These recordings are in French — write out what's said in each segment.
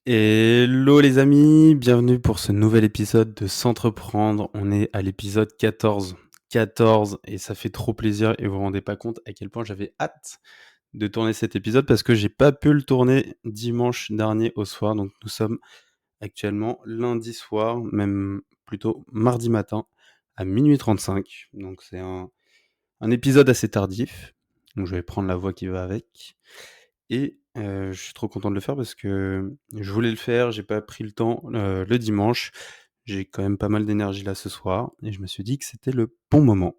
Hello les amis, bienvenue pour ce nouvel épisode de S'entreprendre. On est à l'épisode 14. 14 et ça fait trop plaisir et vous vous rendez pas compte à quel point j'avais hâte de tourner cet épisode parce que j'ai pas pu le tourner dimanche dernier au soir. Donc nous sommes actuellement lundi soir, même plutôt mardi matin à minuit 35. Donc c'est un épisode assez tardif. Donc je vais prendre la voix qui va avec. Et je suis trop content de le faire parce que je voulais le faire, j'ai pas pris le temps, le dimanche. J'ai quand même pas mal d'énergie là ce soir et je me suis dit que c'était le bon moment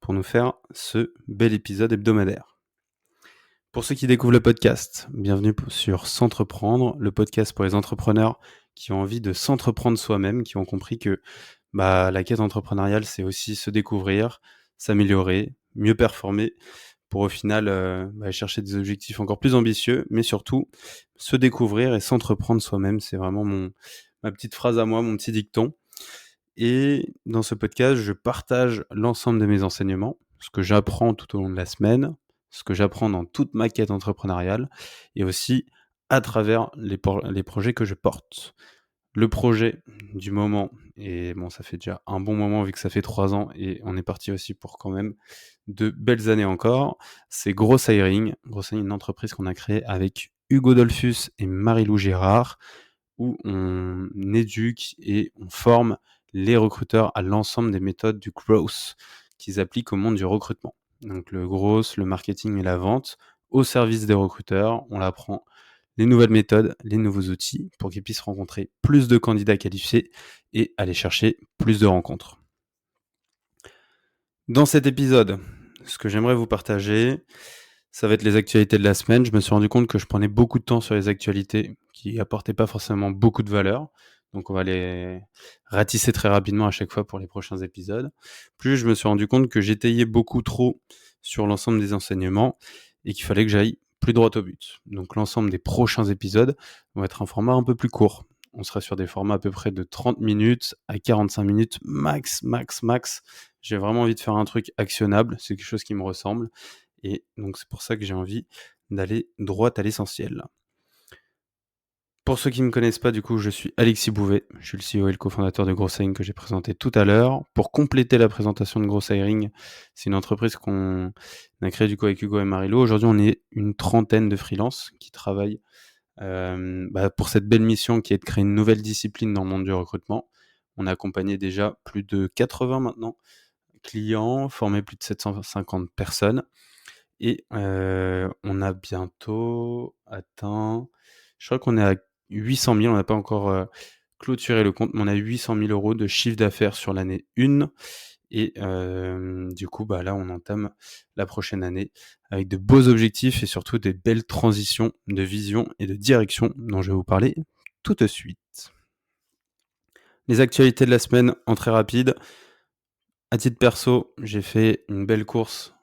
pour nous faire ce bel épisode hebdomadaire. Pour ceux qui découvrent le podcast, bienvenue sur S'entreprendre, le podcast pour les entrepreneurs qui ont envie de s'entreprendre soi-même, qui ont compris que, la quête entrepreneuriale, c'est aussi se découvrir, s'améliorer, mieux performer pour au final, chercher des objectifs encore plus ambitieux, mais surtout se découvrir et s'entreprendre soi-même. C'est vraiment ma petite phrase à moi, mon petit dicton. Et dans ce podcast, je partage l'ensemble de mes enseignements, ce que j'apprends tout au long de la semaine, ce que j'apprends dans toute ma quête entrepreneuriale et aussi à travers les projets que je porte. Le projet du moment, et bon, ça fait déjà un bon moment vu que ça fait 3 ans et on est parti aussi pour quand même de belles années encore, c'est Gross Hiring. Gross Hiring, une entreprise qu'on a créée avec Hugo Dolphus et Marie-Lou Gérard, où on éduque et on forme les recruteurs à l'ensemble des méthodes du growth qu'ils appliquent au monde du recrutement. Donc le growth, le marketing et la vente au service des recruteurs. On apprend les nouvelles méthodes, les nouveaux outils pour qu'ils puissent rencontrer plus de candidats qualifiés et aller chercher plus de rencontres. Dans cet épisode, ce que j'aimerais vous partager, ça va être les actualités de la semaine. Je me suis rendu compte que je prenais beaucoup de temps sur les actualités qui apportaient pas forcément beaucoup de valeur. Donc on va les ratisser très rapidement à chaque fois pour les prochains épisodes. Plus je me suis rendu compte que j'étayais beaucoup trop sur l'ensemble des enseignements et qu'il fallait que j'aille plus droit au but. Donc l'ensemble des prochains épisodes vont être un format un peu plus court. On sera sur des formats à peu près de 30 minutes à 45 minutes max, max, max. J'ai vraiment envie de faire un truc actionnable, c'est quelque chose qui me ressemble. Et donc c'est pour ça que j'ai envie d'aller droit à l'essentiel. Pour ceux qui ne me connaissent pas, du coup, je suis Alexis Bouvet. Je suis le CEO et le cofondateur de Gross Hiring que j'ai présenté tout à l'heure. Pour compléter la présentation de Gross Hiring, c'est une entreprise qu'on a créée du coup avec Hugo et Marie-Lou. Aujourd'hui, on est une trentaine de freelances qui travaillent pour cette belle mission qui est de créer une nouvelle discipline dans le monde du recrutement. On a accompagné déjà plus de 80 maintenant clients, formé plus de 750 personnes et on a bientôt atteint, je crois qu'on est à 800 000, on n'a pas encore, clôturé le compte, mais on a 800 000 € de chiffre d'affaires sur l'année 1 et du coup, là, on entame la prochaine année avec de beaux objectifs et surtout des belles transitions de vision et de direction dont je vais vous parler tout de suite. Les actualités de la semaine en très rapide. À titre perso, j'ai fait une belle course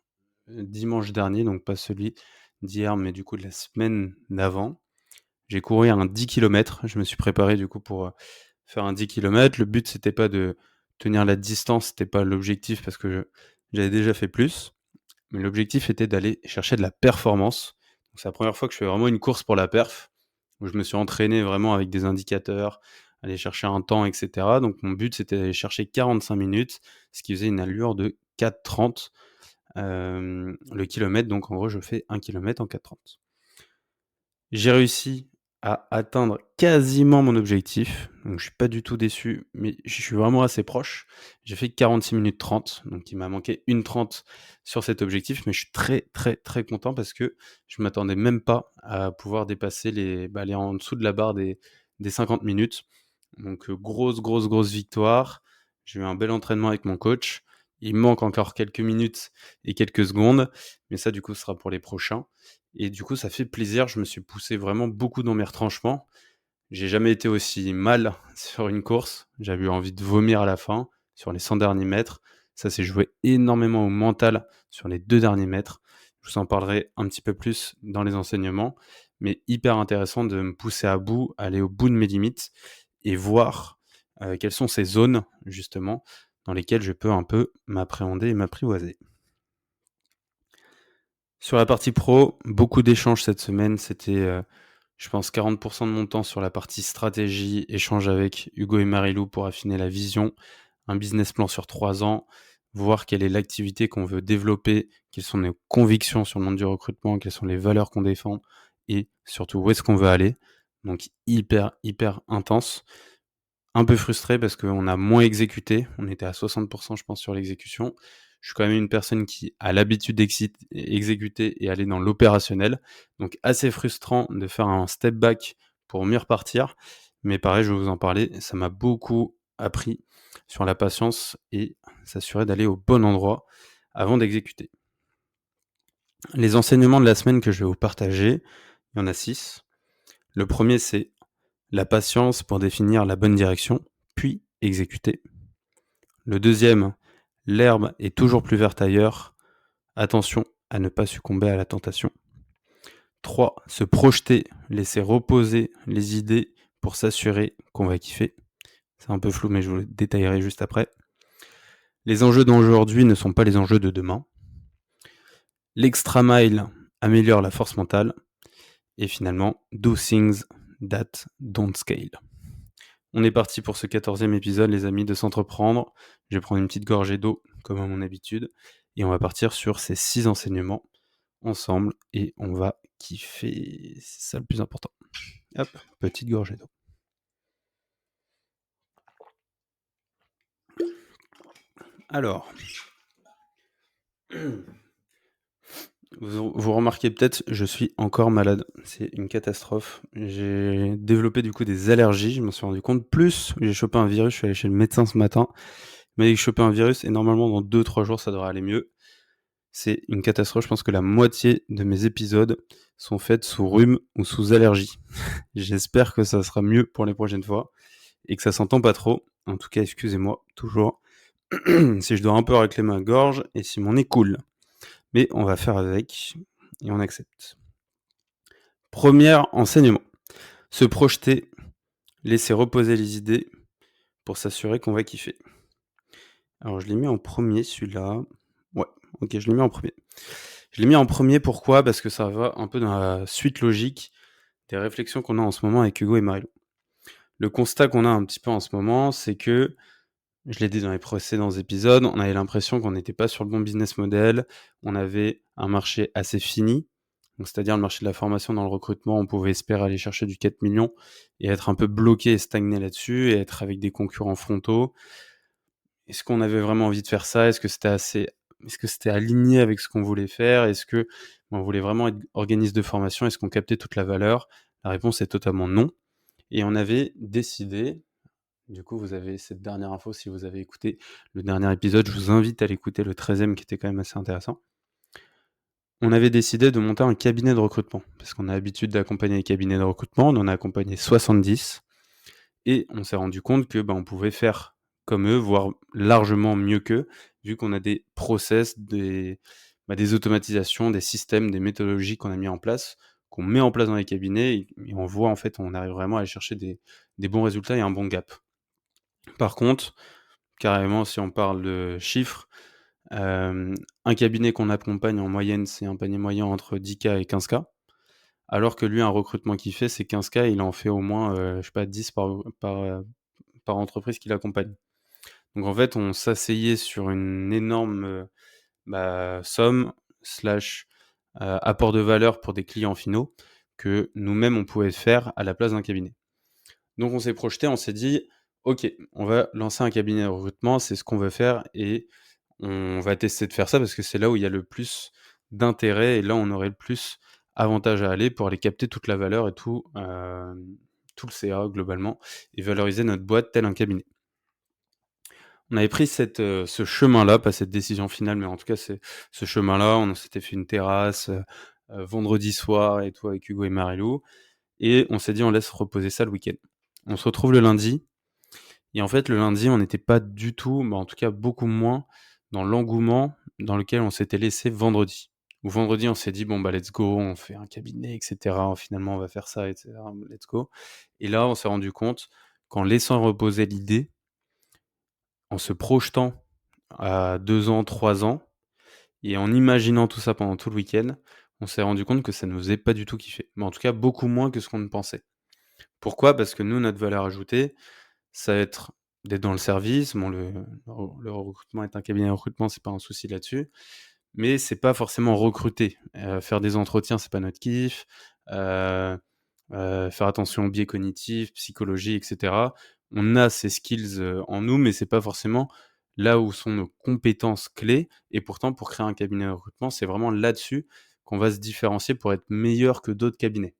dimanche dernier, donc pas celui d'hier, mais du coup de la semaine d'avant. J'ai couru un 10 km. Je me suis préparé du coup pour faire un 10 km. Le but, c'était pas de tenir la distance, c'était pas l'objectif parce que j'avais déjà fait plus. Mais l'objectif était d'aller chercher de la performance. Donc, c'est la première fois que je fais vraiment une course pour la perf, où je me suis entraîné vraiment avec des indicateurs, aller chercher un temps, etc. Donc mon but, c'était d'aller chercher 45 minutes, ce qui faisait une allure de 4,30 le kilomètre. Donc en gros, je fais 1 kilomètre en 4,30. J'ai réussi à atteindre quasiment mon objectif, donc je suis pas du tout déçu, mais je suis vraiment assez proche. J'ai fait 46 minutes 30, donc il m'a manqué 1:30 sur cet objectif, mais je suis très, très, très content parce que je m'attendais même pas à pouvoir dépasser aller en dessous de la barre des 50 minutes. Donc grosse, grosse, grosse victoire. J'ai eu un bel entraînement avec mon coach. Il me manque encore quelques minutes et quelques secondes, mais ça, du coup, ce sera pour les prochains. Et du coup, ça fait plaisir. Je me suis poussé vraiment beaucoup dans mes retranchements. J'ai jamais été aussi mal sur une course. J'avais eu envie de vomir à la fin, sur les 100 derniers mètres. Ça s'est joué énormément au mental sur les 2 derniers mètres. Je vous en parlerai un petit peu plus dans les enseignements, mais hyper intéressant de me pousser à bout, aller au bout de mes limites et voir quelles sont ces zones, justement, dans lesquelles je peux un peu m'appréhender et m'apprivoiser. Sur la partie pro, beaucoup d'échanges cette semaine. C'était Je pense 40 de mon temps sur la partie stratégie, échange avec Hugo et Marilou pour affiner la vision, un business plan sur 3 ans, voir quelle est l'activité qu'on veut développer, quelles sont nos convictions sur le monde du recrutement, quelles sont les valeurs qu'on défend et surtout où est-ce qu'on veut aller. Donc hyper intense. Un peu frustré parce qu'on a moins exécuté. On était à 60 je pense sur l'exécution. Je suis quand même une personne qui a l'habitude d'exécuter et aller dans l'opérationnel. Donc assez frustrant de faire un step back pour mieux repartir. Mais pareil, je vais vous en parler, ça m'a beaucoup appris sur la patience et s'assurer d'aller au bon endroit avant d'exécuter. Les enseignements de la semaine que je vais vous partager, il y en a 6. Le premier, c'est la patience pour définir la bonne direction, puis exécuter. Le deuxième, l'herbe est toujours plus verte ailleurs. Attention à ne pas succomber à la tentation. 3. Se projeter, laisser reposer les idées pour s'assurer qu'on va kiffer. C'est un peu flou, mais je vous le détaillerai juste après. Les enjeux d'aujourd'hui ne sont pas les enjeux de demain. L'extra mile améliore la force mentale. Et finalement, do things that don't scale. On est parti pour ce 14e épisode, les amis, de s'entreprendre. Je vais prendre une petite gorgée d'eau, comme à mon habitude, et on va partir sur ces 6 enseignements ensemble, et on va kiffer. C'est ça le plus important. Hop, petite gorgée d'eau. Alors, vous remarquez peut-être, je suis encore malade. C'est une catastrophe. J'ai développé du coup des allergies, je m'en suis rendu compte. Plus, j'ai chopé un virus, je suis allé chez le médecin ce matin. Il m'a dit que je chopais un virus et normalement dans 2-3 jours ça devrait aller mieux. C'est une catastrophe, je pense que la moitié de mes épisodes sont faits sous rhume ou sous allergie. J'espère que ça sera mieux pour les prochaines fois et que ça s'entend pas trop. En tout cas, excusez-moi, toujours, si je dois un peu racler ma gorge et si mon nez coule. Mais on va faire avec et on accepte. Premier enseignement. Se projeter, laisser reposer les idées pour s'assurer qu'on va kiffer. Alors je l'ai mis en premier celui-là. Ouais, ok, je l'ai mis en premier. Je l'ai mis en premier, pourquoi? Parce que ça va un peu dans la suite logique des réflexions qu'on a en ce moment avec Hugo et Marilou. Le constat qu'on a un petit peu en ce moment, c'est que, je l'ai dit dans les précédents épisodes, on avait l'impression qu'on n'était pas sur le bon business model, on avait un marché assez fini, donc c'est-à-dire le marché de la formation dans le recrutement, on pouvait espérer aller chercher du 4 millions et être un peu bloqué et stagné là-dessus et être avec des concurrents frontaux. Est-ce qu'on avait vraiment envie de faire ça? Est-ce que c'était aligné avec ce qu'on voulait faire? Est-ce que on voulait vraiment être organisme de formation? Est-ce qu'on captait toute la valeur? La réponse est totalement non. Et on avait décidé, du coup vous avez cette dernière info, si vous avez écouté le dernier épisode, je vous invite à l'écouter, le 13e qui était quand même assez intéressant. On avait décidé de monter un cabinet de recrutement, parce qu'on a l'habitude d'accompagner les cabinets de recrutement, on en a accompagné 70, et on s'est rendu compte que on pouvait faire comme eux, voire largement mieux qu'eux, vu qu'on a des process, des automatisations, des systèmes, des méthodologies qu'on a mis en place, qu'on met en place dans les cabinets, et on voit en fait, on arrive vraiment à aller chercher des bons résultats et un bon gap. Par contre, carrément, si on parle de chiffres, un cabinet qu'on accompagne en moyenne, c'est un panier moyen entre 10 000 et 15 000, alors que lui, un recrutement qu'il fait, c'est 15 000, il en fait au moins, 10 par entreprise qu'il accompagne. Donc en fait, on s'asseyait sur une énorme somme slash apport de valeur pour des clients finaux que nous-mêmes, on pouvait faire à la place d'un cabinet. Donc on s'est projeté, on s'est dit, ok, on va lancer un cabinet de recrutement, c'est ce qu'on veut faire et on va tester de faire ça parce que c'est là où il y a le plus d'intérêt et là où on aurait le plus avantage à aller pour aller capter toute la valeur et tout le CA globalement et valoriser notre boîte tel un cabinet. On avait pris ce chemin-là, pas cette décision finale, mais en tout cas c'est ce chemin-là. On s'était fait une terrasse vendredi soir et tout avec Hugo et Marilou et on s'est dit on laisse reposer ça le week-end. On se retrouve le lundi et en fait le lundi on n'était pas du tout, en tout cas beaucoup moins dans l'engouement dans lequel on s'était laissé vendredi. Ou vendredi on s'est dit let's go, on fait un cabinet, etc. Finalement on va faire ça, etc. Let's go. Et là on s'est rendu compte qu'en laissant reposer l'idée, en se projetant à 2 ans, 3 ans, et en imaginant tout ça pendant tout le week-end, on s'est rendu compte que ça nous faisait pas du tout kiffer. Mais en tout cas, beaucoup moins que ce qu'on ne pensait. Pourquoi? Parce que nous, notre valeur ajoutée, ça va être d'être dans le service. Bon, le recrutement est un cabinet de recrutement, c'est pas un souci là-dessus, mais c'est pas forcément recruter. Faire des entretiens, c'est pas notre kiff. Heu faire attention aux biais cognitifs, psychologie et cetera. On a ces skills, en nous, mais c'est pas forcément là où sont nos compétences clés et pourtant pour créer un cabinet de recrutement, c'est vraiment là-dessus qu'on va se différencier pour être meilleur que d'autres cabinets.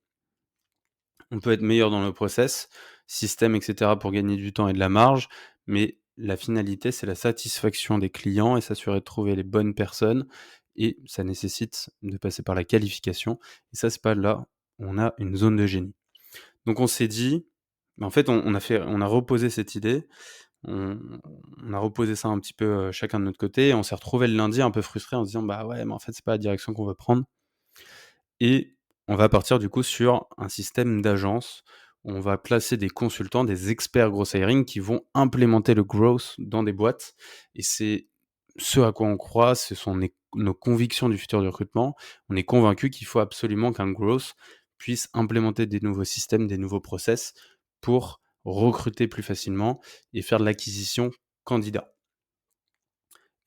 On peut être meilleur dans le process, système et cetera pour gagner du temps et de la marge, mais la finalité, c'est la satisfaction des clients et s'assurer de trouver les bonnes personnes et ça nécessite de passer par la qualification et ça, c'est pas là où on a une zone de génie. Donc on s'est dit, en fait, on a reposé cette idée, on on a reposé ça un petit peu, chacun de notre côté et on s'est retrouvés le lundi un peu frustrés en se disant: «Bah ouais, mais en fait, c'est pas la direction qu'on veut prendre». Et on va partir du coup sur un système d'agence. On va placer des consultants, des experts growth hiring qui vont implémenter le growth dans des boîtes et c'est ce à quoi on croit, ce sont nos convictions du futur du recrutement. On est convaincu qu'il faut absolument qu'un growth puisse implémenter des nouveaux systèmes, des nouveaux process pour recruter plus facilement et faire de l'acquisition candidat.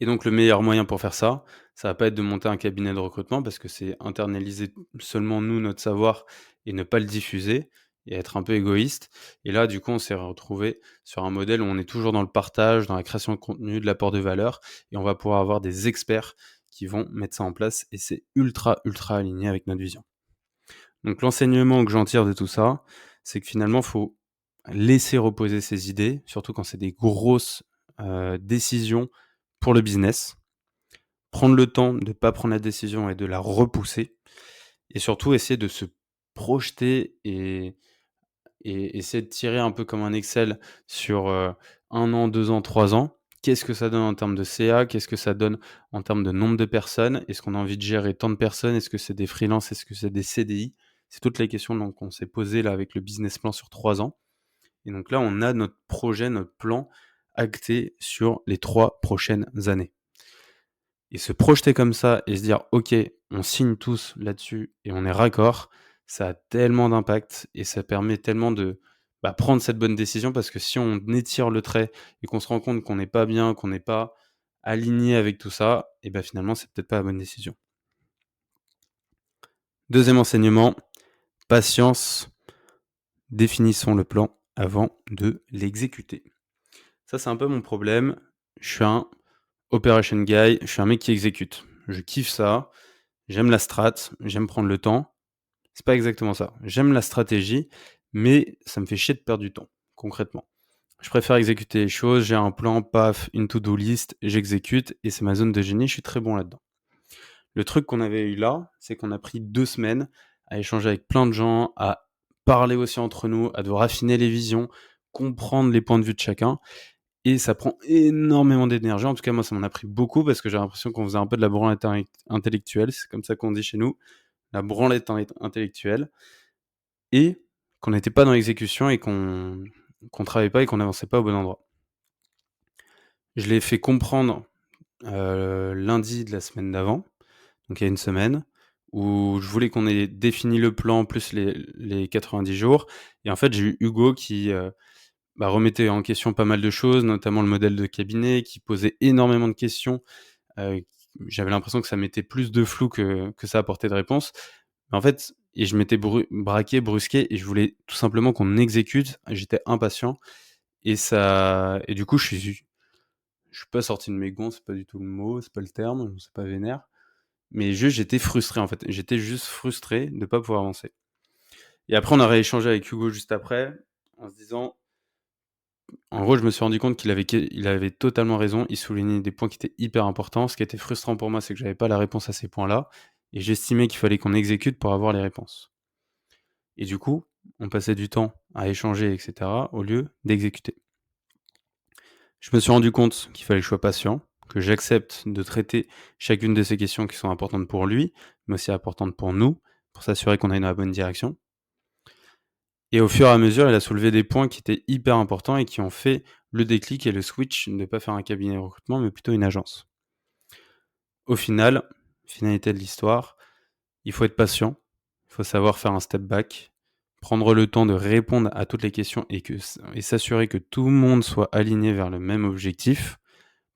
Et donc le meilleur moyen pour faire ça va pas être de monter un cabinet de recrutement parce que c'est internaliser seulement nous, notre savoir et ne pas le diffuser et être un peu égoïste. Et là, du coup, on s'est retrouvé sur un modèle où on est toujours dans le partage, dans la création de contenu, de l'apport de valeur et on va pouvoir avoir des experts qui vont mettre ça en place et c'est ultra, ultra aligné avec notre vision. Donc l'enseignement que j'en tire de tout ça, c'est que finalement, faut laisser reposer ses idées, surtout quand c'est des grosses, décisions pour le business. Prendre le temps de ne pas prendre la décision et de la repousser et surtout essayer de se projeter et essayer de tirer un peu comme un Excel sur, 1 an, 2 ans, 3 ans. Qu'est-ce que ça donne en termes de CA? Qu'est-ce que ça donne en termes de nombre de personnes? Est-ce qu'on a envie de gérer tant de personnes? Est-ce que c'est des freelances? Est-ce que c'est des CDI? C'est toutes les questions donc qu'on s'est posées là avec le business plan sur 3 ans et donc là, on a notre projet, notre plan acté sur les 3 prochaines années. Et se projeter comme ça et se dire: «OK, on signe tous là-dessus et on est raccord», ça a tellement d'impact et ça permet tellement de, prendre cette bonne décision parce que si on étire le trait et qu'on se rend compte qu'on n'est pas bien, qu'on n'est pas aligné avec tout ça et finalement, c'est peut-être pas la bonne décision. Deuxième enseignement, patience, définissons le plan avant de l'exécuter. Ça, c'est un peu mon problème. Je suis un operation guy, je suis un mec qui exécute. Je kiffe ça. J'aime la strat, j'aime prendre le temps. C'est pas exactement ça. J'aime la stratégie, mais ça me fait chier de perdre du temps, concrètement. Je préfère exécuter les choses, j'ai un plan, paf, une to-do list, j'exécute et c'est ma zone de génie, je suis très bon là-dedans. Le truc qu'on avait eu là, c'est qu'on a pris 2 semaines à échanger avec plein de gens, à parler aussi entre nous, à devoir affiner les visions, comprendre les points de vue de chacun et ça prend énormément d'énergie. En tout cas, moi, ça m'en a pris beaucoup parce que j'ai l'impression qu'on faisait un peu de la branlette intellectuelle, c'est comme ça qu'on dit chez nous, la branlette intellectuelle et qu'on n'était pas dans l'exécution et qu'on travaillait pas et qu'on n'avançait pas au bon endroit. Je l'ai fait comprendre, lundi de la semaine d'avant, donc il y a une semaine, où je voulais qu'on ait défini le plan plus les 90 jours et en fait, j'ai eu Hugo qui, remettait en question pas mal de choses, notamment le modèle de cabinet, qui posait énormément de questions. Heu, J'avais l'impression que ça mettait plus de flou que ça apportait de réponses. Mais en fait et je m'étais braqué, brusqué et je voulais tout simplement qu'on exécute. J'étais impatient et du coup, je suis pas sorti de mes gonds, c'est pas du tout le mot, c'est pas le terme, c'est pas vénère, mais juste j'étais frustré, en fait. J'étais juste frustré de pas pouvoir avancer et après on a rééchangé avec Hugo juste après en se disant en gros, je me suis rendu compte il avait totalement raison. Il soulignait des points qui étaient hyper importants. Ce qui était frustrant pour moi, c'est que j'avais pas la réponse à ces points-là et j'estimais qu'il fallait qu'on exécute pour avoir les réponses. Et du coup, on passait du temps à échanger, et cetera, au lieu d'exécuter. Je me suis rendu compte qu'il fallait que je sois patient, que j'accepte de traiter chacune de ces questions qui sont importantes pour lui, mais aussi importantes pour nous, pour s'assurer qu'on aille dans la bonne direction. Et au fur et à mesure, il a soulevé des points qui étaient hyper importants et qui ont fait le déclic et le switch de ne pas faire un cabinet de recrutement, mais plutôt une agence. Au final, finalité de l'histoire, Il faut être patient, il faut savoir faire un step back, prendre le temps de répondre à toutes les questions et s'assurer que tout le monde soit aligné vers le même objectif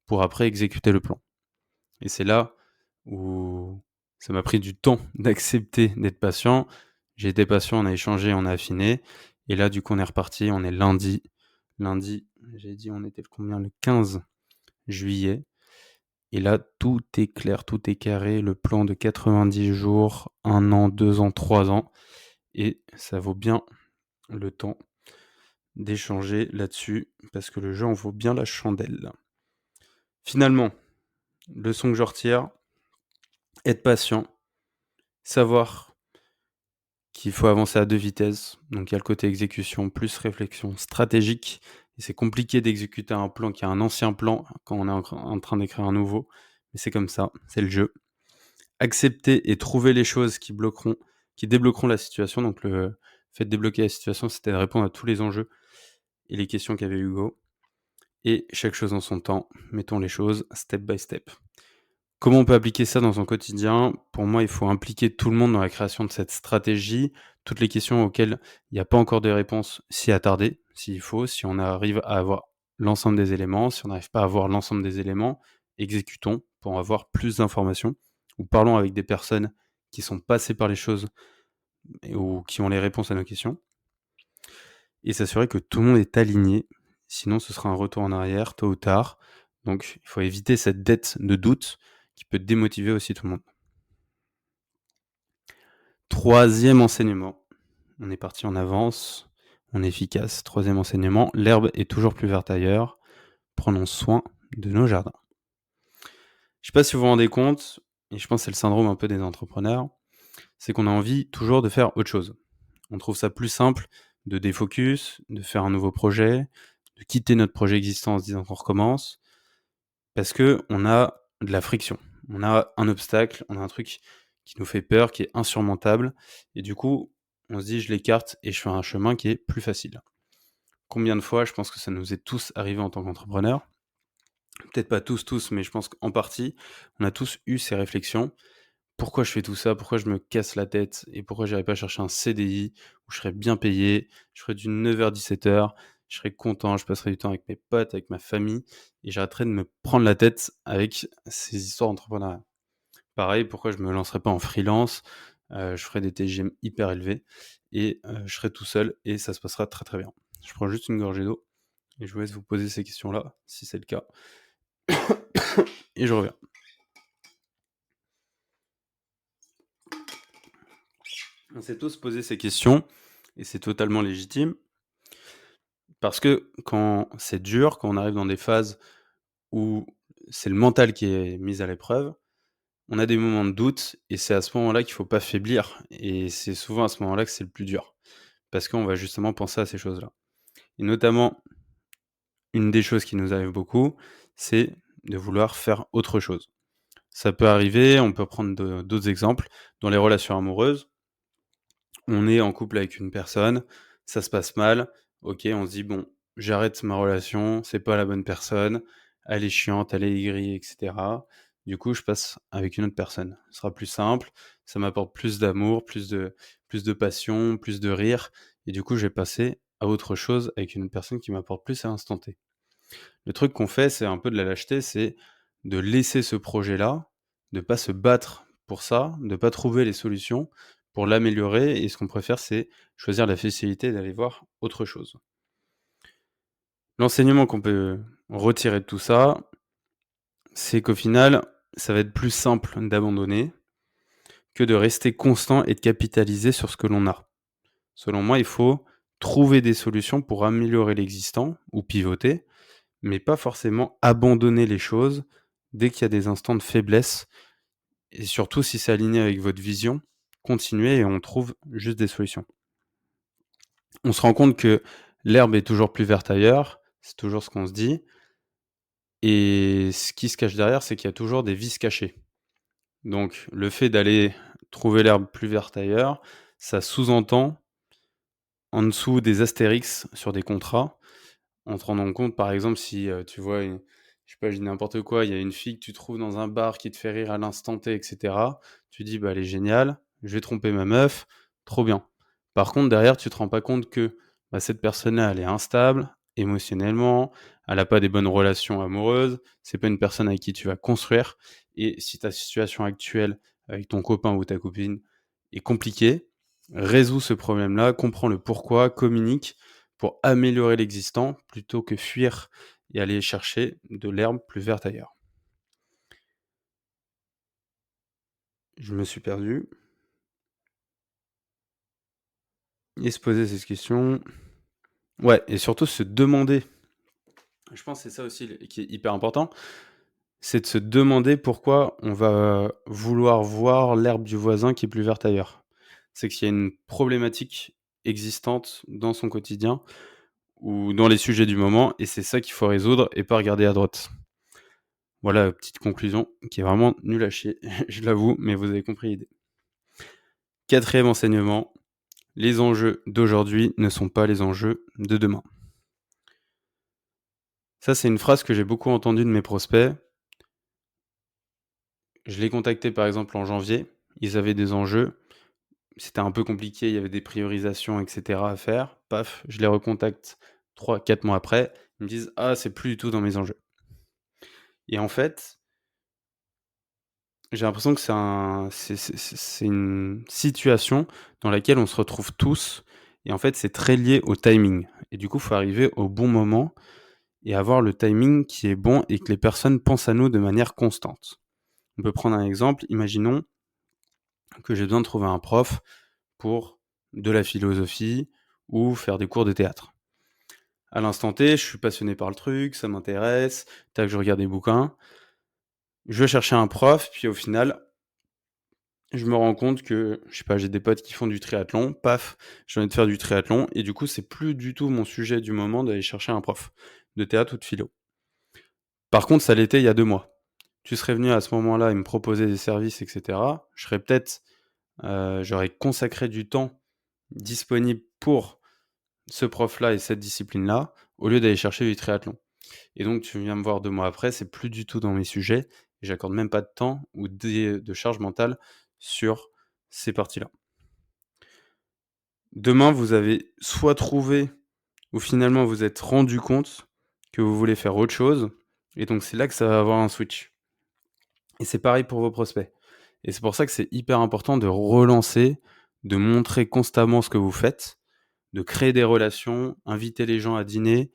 pour après exécuter le plan. Et c'est là où ça m'a pris du temps d'accepter d'être patient. J'ai été patient, on a échangé, on a affiné. Et là, du coup, on est reparti. On est lundi. Lundi, j'ai dit, on était le combien? Le 15 juillet. Et là, tout est clair, tout est carré. Le plan de 90 jours, 1 an, 2 ans, 3 ans. Et ça vaut bien le temps d'échanger là-dessus parce que le jeu en vaut bien la chandelle. Finalement, leçon que je retire, être patient, savoir qu'il faut avancer à 2 vitesses. Donc il y a le côté exécution plus réflexion stratégique. Et c'est compliqué d'exécuter un plan qui est un ancien plan quand on est en train d'écrire un nouveau. Mais c'est comme ça, c'est le jeu. Accepter et trouver les choses qui débloqueront la situation. Donc le fait de débloquer la situation, c'était de répondre à tous les enjeux et les questions qu'avait Hugo. Et chaque chose en son temps, mettons les choses step by step. Comment on peut appliquer ça dans son quotidien? Pour moi, il faut impliquer tout le monde dans la création de cette stratégie. Toutes les questions auxquelles il n'y a pas encore de réponse, s'y attarder, s'il faut. Si on arrive à avoir l'ensemble des éléments, si on n'arrive pas à avoir l'ensemble des éléments, exécutons pour avoir plus d'informations ou parlons avec des personnes qui sont passées par les choses ou qui ont les réponses à nos questions et s'assurer que tout le monde est aligné. Sinon, ce sera un retour en arrière, tôt ou tard. Donc, il faut éviter cette dette de doute qui peut démotiver aussi tout le monde. Troisième enseignement. On est parti en avance, on est efficace. Troisième enseignement, l'herbe est toujours plus verte ailleurs. Prenons soin de nos jardins. Je ne sais pas si vous vous rendez compte, et je pense que c'est le syndrome un peu des entrepreneurs, c'est qu'on a envie toujours de faire autre chose. On trouve ça plus simple de défocus, de faire un nouveau projet, de quitter notre projet existant en se disant qu'on recommence, parce qu'on a de la friction. On a un obstacle, on a un truc qui nous fait peur, qui est insurmontable, et du coup, on se dit je l'écarte et je fais un chemin qui est plus facile. Combien de fois, je pense que ça nous est tous arrivé en tant qu'entrepreneur, peut-être pas tous, mais je pense qu'en partie, on a tous eu ces réflexions. Pourquoi je fais tout ça? Pourquoi je me casse la tête? Et pourquoi j'irais pas chercher un CDI où je serais bien payé, je ferais du 9h 17h, je serais content, je passerais du temps avec mes potes, avec ma famille et j'arrêterais de me prendre la tête avec ces histoires d'entrepreneuriat. Pareil, pourquoi je me lancerais pas en freelance? Je ferais des TGM hyper élevés et je serais tout seul et ça se passera très, très bien. Je prends juste une gorgée d'eau et je vous laisse vous poser ces questions-là, si c'est le cas et je reviens. On s'est tous posé ces questions et c'est totalement légitime parce que quand c'est dur, quand on arrive dans des phases où c'est le mental qui est mis à l'épreuve, on a des moments de doute et c'est à ce moment-là qu'il faut pas faiblir et c'est souvent à ce moment-là que c'est le plus dur parce qu'on va justement penser à ces choses-là et notamment, une des choses qui nous arrive beaucoup, c'est de vouloir faire autre chose. Ça peut arriver, on peut prendre d'autres exemples. Dans les relations amoureuses, on est en couple avec une personne, ça se passe mal, OK, on se dit: «Bon, j'arrête ma relation, c'est pas la bonne personne, elle est chiante, elle est aigrie et cetera. Du coup, je passe avec une autre personne. Ce sera plus simple, ça m'apporte plus d'amour, plus de passion, plus de rire et du coup, je vais passer à autre chose avec une autre personne qui m'apporte plus à l'instant T». Le truc qu'on fait, c'est un peu de la lâcheté, c'est de laisser ce projet-là, de pas se battre pour ça, de pas trouver les solutions pour l'améliorer et ce qu'on préfère, c'est choisir la facilité d'aller voir autre chose. L'enseignement qu'on peut retirer de tout ça, c'est qu'au final, ça va être plus simple d'abandonner que de rester constant et de capitaliser sur ce que l'on a. Selon moi, il faut trouver des solutions pour améliorer l'existant ou pivoter, mais pas forcément abandonner les choses dès qu'il y a des instants de faiblesse et surtout si c'est aligné avec votre vision, continuez et on trouve juste des solutions. On se rend compte que l'herbe est toujours plus verte ailleurs, c'est toujours ce qu'on se dit et ce qui se cache derrière, c'est qu'il y a toujours des vices cachés. Donc le fait d'aller trouver l'herbe plus verte ailleurs, ça sous-entend en dessous des astérix sur des contrats, en te rendant compte, par exemple, si, tu vois je sais pas, je dis n'importe quoi, il y a une fille que tu trouves dans un bar qui te fait rire à l'instant T et cetera. Tu dis: «Bah, elle est géniale», je vais tromper ma meuf, trop bien. Par contre, derrière, tu te rends pas compte que, bah, cette personne-là, elle est instable émotionnellement, elle a pas des bonnes relations amoureuses, c'est pas une personne avec qui tu vas construire et si ta situation actuelle avec ton copain ou ta copine est compliquée, résous ce problème-là, comprends le pourquoi, communique pour améliorer l'existant plutôt que fuir et aller chercher de l'herbe plus verte ailleurs. Je me suis perdu. Et se poser ces questions. Ouais, et surtout se demander, je pense que c'est ça aussi qui est hyper important, c'est de se demander pourquoi on va vouloir voir l'herbe du voisin qui est plus verte ailleurs. C'est qu'il y a une problématique existante dans son quotidien ou dans les sujets du moment, et c'est ça qu'il faut résoudre et pas regarder à droite. Voilà, petite conclusion qui est vraiment nulle à chier, je l'avoue, mais vous avez compris l'idée. Quatrième enseignement, les enjeux d'aujourd'hui ne sont pas les enjeux de demain. Ça, c'est une phrase que j'ai beaucoup entendue de mes prospects. Je les contactais par exemple en janvier, ils avaient des enjeux, c'était un peu compliqué, il y avait des priorisations et cetera à faire. Paf, je les recontacte 3-4 mois après, ils me disent: «Ah, c'est plus du tout dans mes enjeux» et en fait, j'ai l'impression que c'est une situation dans laquelle on se retrouve tous et en fait, c'est très lié au timing et du coup, il faut arriver au bon moment et avoir le timing qui est bon et que les personnes pensent à nous de manière constante. On peut prendre un exemple, imaginons que j'ai besoin de trouver un prof pour de la philosophie ou faire des cours de théâtre. À l'instant T, je suis passionné par le truc, ça m'intéresse, tac, je regarde des bouquins. Je vais chercher un prof, puis au final, je me rends compte que, je sais pas, j'ai des potes qui font du triathlon, paf, j'ai envie de faire du triathlon, et du coup, c'est plus du tout mon sujet du moment d'aller chercher un prof de théâtre ou de philo. Par contre, ça l'était il y a 2 mois. Tu serais venu à ce moment-là et me proposer des services, et cetera. Je serais peut-être, j'aurais consacré du temps disponible pour ce prof-là et cette discipline-là, au lieu d'aller chercher du triathlon. Et donc tu viens me voir 2 mois après, c'est plus du tout dans mes sujets et j'accorde même pas de temps ou de charge mentale sur ces parties-là. Demain, vous avez soit trouvé ou finalement vous êtes rendu compte que vous voulez faire autre chose et donc c'est là que ça va avoir un switch. Et c'est pareil pour vos prospects. Et c'est pour ça que c'est hyper important de relancer, de montrer constamment ce que vous faites, de créer des relations, inviter les gens à dîner,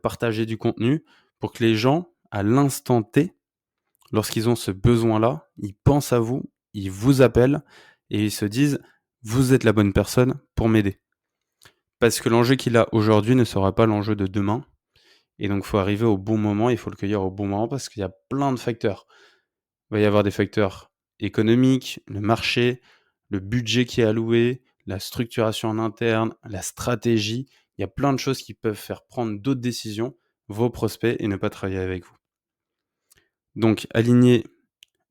partager du contenu pour que les gens, à l'instant T, lorsqu'ils ont ce besoin-là, ils pensent à vous, ils vous appellent et ils se disent: «Vous êtes la bonne personne pour m'aider». Parce que l'enjeu qu'il a aujourd'hui ne sera pas l'enjeu de demain et donc il faut arriver au bon moment, il faut le cueillir au bon moment parce qu'il y a plein de facteurs. Il va y avoir des facteurs économiques, le marché, le budget qui est alloué, la structuration en interne, la stratégie. Il y a plein de choses qui peuvent faire prendre d'autres décisions, vos prospects, et ne pas travailler avec vous. Donc aligner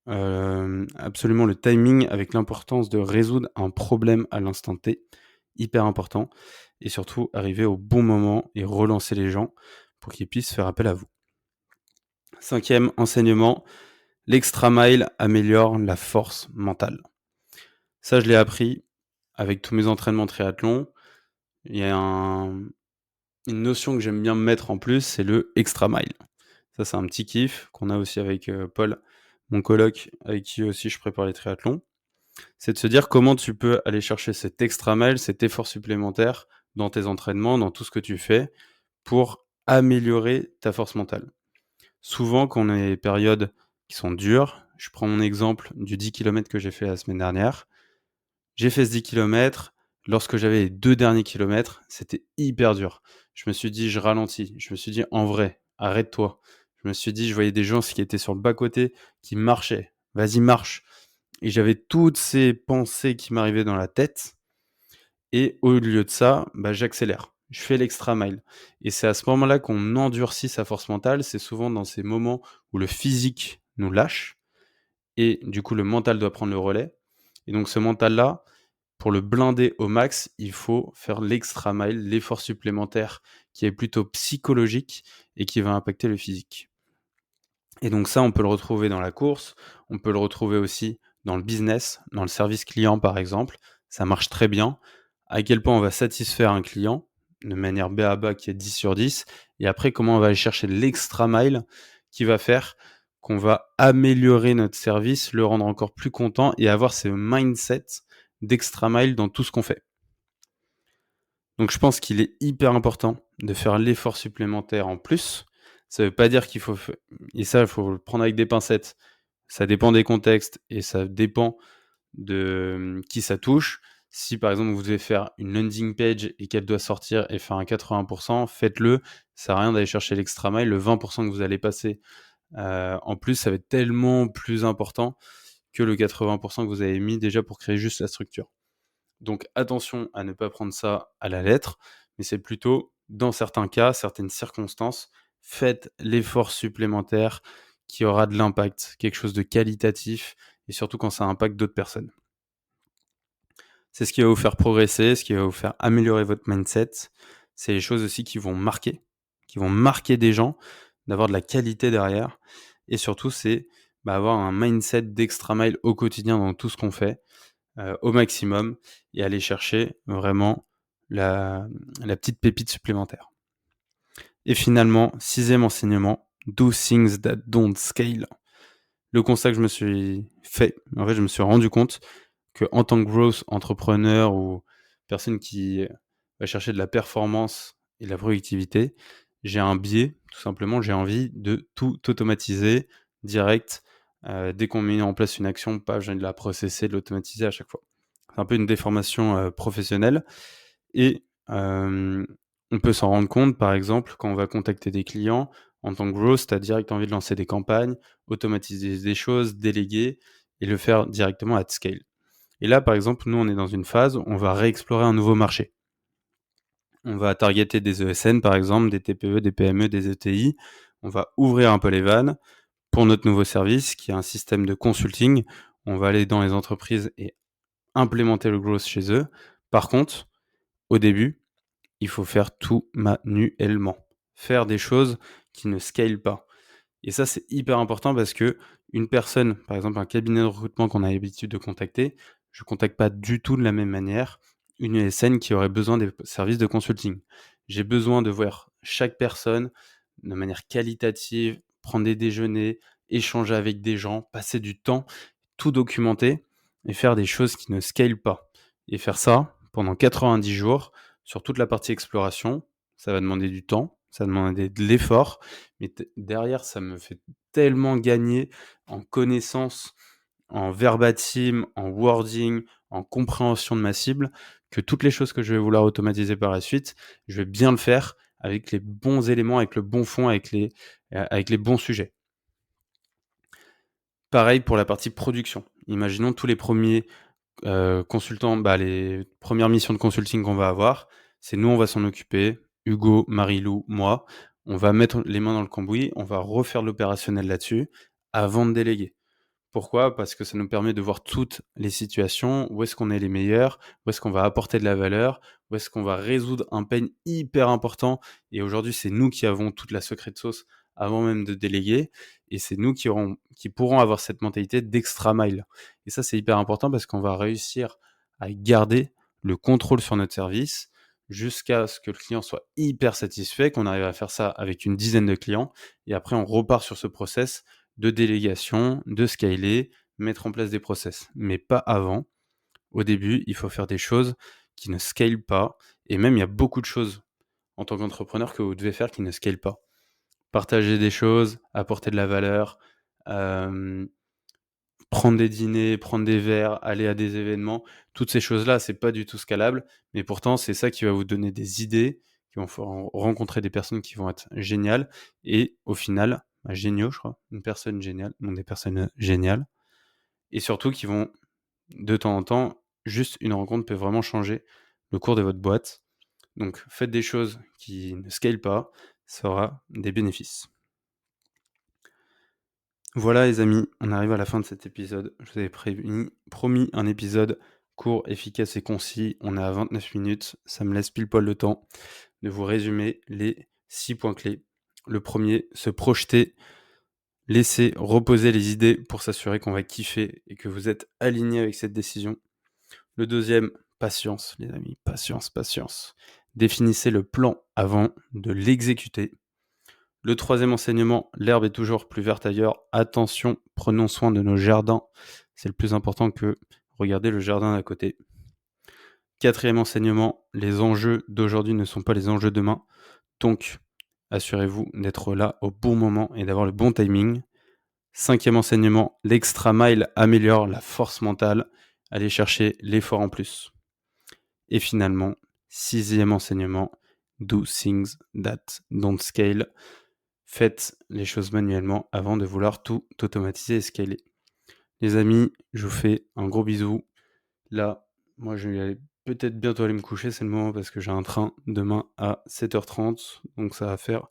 absolument le timing avec l'importance de résoudre un problème à l'instant T, hyper important, et surtout arriver au bon moment et relancer les gens pour qu'ils puissent faire appel à vous. 5e enseignement, l'extra mile améliore la force mentale. Ça, je l'ai appris avec tous mes entraînements triathlon. Il y a une notion que j'aime bien mettre en plus, c'est le extra mile. Ça, c'est un petit kiff qu'on a aussi avec Paul, mon coloc, avec qui aussi je prépare les triathlons. C'est de se dire comment tu peux aller chercher cet extra mile, cet effort supplémentaire dans tes entraînements, dans tout ce que tu fais, pour améliorer ta force mentale. Souvent, quand on a des périodes qui sont dures, je prends mon exemple du 10 km que j'ai fait la semaine dernière. J'ai fait ce 10 km. Lorsque j'avais les 2 derniers kilomètres, c'était hyper dur. Je me suis dit: «Je ralentis». Je me suis dit: «En vrai, arrête-toi». Je me suis dit, je voyais des gens qui étaient sur le bas-côté, qui marchaient. «Vas-y, marche». Et j'avais toutes ces pensées qui m'arrivaient dans la tête et au lieu de ça, bah, j'accélère. Je fais l'extra mile et c'est à ce moment-là qu'on endurcit sa force mentale. C'est souvent dans ces moments où le physique nous lâche et du coup, le mental doit prendre le relais et donc ce mental-là, pour le blinder au max, il faut faire l'extra mile, l'effort supplémentaire qui est plutôt psychologique et qui va impacter le physique. Et donc ça, on peut le retrouver dans la course, on peut le retrouver aussi dans le business, dans le service client par exemple, ça marche très bien. À quel point on va satisfaire un client de manière B à bas qui est 10 sur 10 et après comment on va aller chercher l'extra mile qui va faire qu'on va améliorer notre service, le rendre encore plus content et avoir ce mindset d'extra mile dans tout ce qu'on fait. Donc je pense qu'il est hyper important de faire l'effort supplémentaire en plus. Ça veut pas dire qu'il faut et ça, il faut le prendre avec des pincettes. Ça dépend des contextes et ça dépend de qui ça touche. Si par exemple vous devez faire une landing page et qu'elle doit sortir et faire un 80%, faites-le. Ça sert à rien d'aller chercher l'extra mile. Le 20% que vous allez passer en plus, ça va être tellement plus important que le 80% que vous avez mis déjà pour créer juste la structure. Donc attention à ne pas prendre ça à la lettre, mais c'est plutôt, dans certains cas, certaines circonstances, faites l'effort supplémentaire qui aura de l'impact, quelque chose de qualitatif, et surtout quand ça impacte d'autres personnes. C'est ce qui va vous faire progresser, ce qui va vous faire améliorer votre mindset. C'est les choses aussi qui vont marquer des gens, d'avoir de la qualité derrière. Et surtout, c'est avoir un mindset d'extra mile au quotidien dans tout ce qu'on fait, au maximum, et aller chercher vraiment la petite pépite supplémentaire. Et finalement, 6e enseignement, do things that don't scale. Le constat que je me suis fait, en fait, je me suis rendu compte qu'en tant que growth entrepreneur ou personne qui va chercher de la performance et de la productivité, j'ai un biais, tout simplement, j'ai envie de tout automatiser direct. Dès qu'on met en place une action, pas besoin de la processer, de l'automatiser à chaque fois. C'est un peu une déformation professionnelle. Et on peut s'en rendre compte, par exemple, quand on va contacter des clients, en tant que growth, tu as direct envie de lancer des campagnes, automatiser des choses, déléguer et le faire directement at scale. Et là, par exemple, nous, on est dans une phase où on va réexplorer un nouveau marché. On va targeter des ESN, par exemple, des TPE, des PME, des ETI. On va ouvrir un peu les vannes pour notre nouveau service, qui est un système de consulting. On va aller dans les entreprises et implémenter le growth chez eux. Par contre, au début, il faut faire tout manuellement. Faire des choses qui ne scalent pas. Et ça, c'est hyper important parce que une personne, par exemple un cabinet de recrutement qu'on a l'habitude de contacter, je ne contacte pas du tout de la même manière une ESN qui aurait besoin des services de consulting. J'ai besoin de voir chaque personne de manière qualitative, prendre des déjeuners, échanger avec des gens, passer du temps, tout documenter et faire des choses qui ne scalent pas. Et faire ça pendant 90 jours sur toute la partie exploration, ça va demander du temps, ça va demander de l'effort, mais derrière, ça me fait tellement gagner en connaissances, en verbatim, en wording, en compréhension de ma cible, que toutes les choses que je vais vouloir automatiser par la suite, je vais bien le faire avec les bons éléments, avec le bon fond, avec les bons sujets. Pareil pour la partie production. Imaginons tous les premiers consultants, les premières missions de consulting qu'on va avoir, c'est nous, on va s'en occuper, Hugo, Marie-Lou, moi. On va mettre les mains dans le cambouis, on va refaire l'opérationnel là-dessus avant de déléguer. Pourquoi ? Parce que ça nous permet de voir toutes les situations, où est-ce qu'on est les meilleurs, où est-ce qu'on va apporter de la valeur, où est-ce qu'on va résoudre un pain hyper important. Et aujourd'hui, c'est nous qui avons toute la secret sauce avant même de déléguer. Et c'est nous qui pourrons avoir cette mentalité d'extra mile. Et ça, c'est hyper important parce qu'on va réussir à garder le contrôle sur notre service jusqu'à ce que le client soit hyper satisfait, qu'on arrive à faire ça avec une dizaine de clients. Et après, on repart sur ce process de délégation, de scaler, mettre en place des process. Mais pas avant. Au début, il faut faire des choses qui ne scalent pas. Et même, il y a beaucoup de choses en tant qu'entrepreneur que vous devez faire qui ne scalent pas. Partager des choses, apporter de la valeur, prendre des dîners, prendre des verres, aller à des événements. Toutes ces choses-là, c'est pas du tout scalable. Mais pourtant, c'est ça qui va vous donner des idées, qui vont faire rencontrer des personnes qui vont être géniales. Et au final, géniaux, je crois. Une personne géniale, non des personnes géniales. Et surtout qui vont, de temps en temps, juste une rencontre peut vraiment changer le cours de votre boîte. Donc faites des choses qui ne scalent pas, ça aura des bénéfices. Voilà les amis, on arrive à la fin de cet épisode. Je vous avais promis un épisode court, efficace et concis. On est à 29 minutes, ça me laisse pile poil le temps de vous résumer les 6 points clés. Le premier, se projeter Laissez reposer les idées pour s'assurer qu'on va kiffer et que vous êtes aligné avec cette décision. Le deuxième, patience, les amis, patience, patience. Définissez le plan avant de l'exécuter. Le troisième enseignement, l'herbe est toujours plus verte ailleurs. Attention, prenons soin de nos jardins. C'est le plus important que regarder le jardin d'à côté. Quatrième enseignement, les enjeux d'aujourd'hui ne sont pas les enjeux de demain. Donc, assurez-vous d'être là au bon moment et d'avoir le bon timing. Cinquième enseignement, l'extra mile améliore la force mentale. Allez chercher l'effort en plus. Et finalement, sixième enseignement, do things that don't scale. Faites les choses manuellement avant de vouloir tout automatiser et scaler. Les amis, je vous fais un gros bisou. Là, moi je vais aller peut-être bientôt aller me coucher, c'est le moment parce que j'ai un train demain à 7h30. Donc ça va faire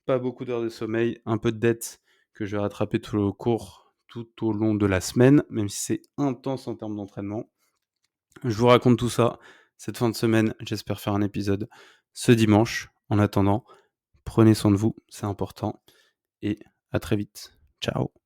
pas beaucoup d'heures de sommeil, un peu de dette que je vais rattraper tout au long de la semaine, même si c'est intense en termes d'entraînement. Je vous raconte tout ça cette fin de semaine. J'espère faire un épisode ce dimanche. En attendant, prenez soin de vous, c'est important. Et à très vite. Ciao.